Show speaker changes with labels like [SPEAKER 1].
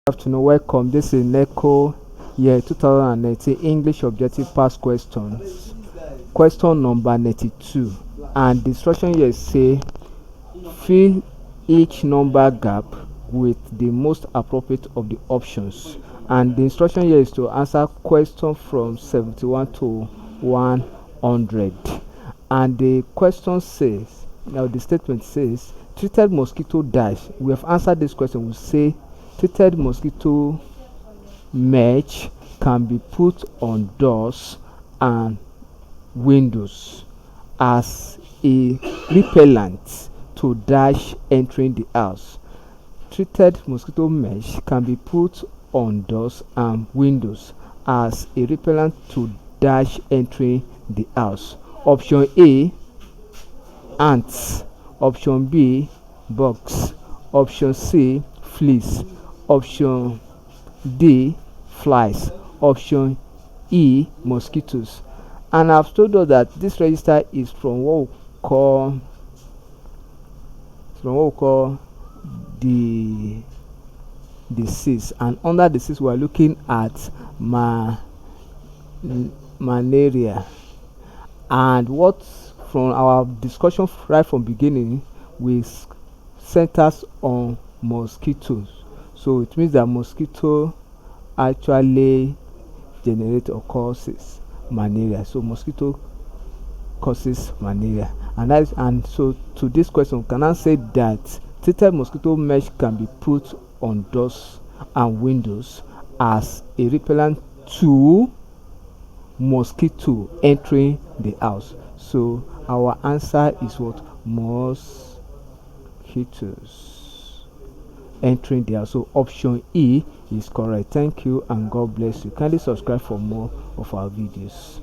[SPEAKER 1] Afternoon, welcome. This is Neco, year 2019 English Objective Past Questions. Question number 92. And the instruction here say fill each number gap with the most appropriate of the options. And the instruction here is to answer question from 71 to 100. And the question says, now the statement says, treated mosquito dash. We have answered this question. We say treated mosquito mesh can be put on doors and windows as a repellent to dash entering the house. Treated mosquito mesh can be put on doors and windows as a repellent to dash entering the house. Option A, ants. Option B, bugs. Option C, fleas. Option D, flies. Option E, mosquitoes. And I've told us that this register is from what we call the disease, and under disease we are looking at malaria. And what from our discussion right from beginning we centers on mosquitoes, so it means that mosquito actually generate or causes malaria. So mosquito causes malaria, and so to this question we can now say that treated mosquito mesh can be put on doors and windows as a repellent to mosquito entering the house. So our answer is what? Mosquitoes entering the house. So option E is correct. Thank you and God bless you. Kindly subscribe for more of our videos.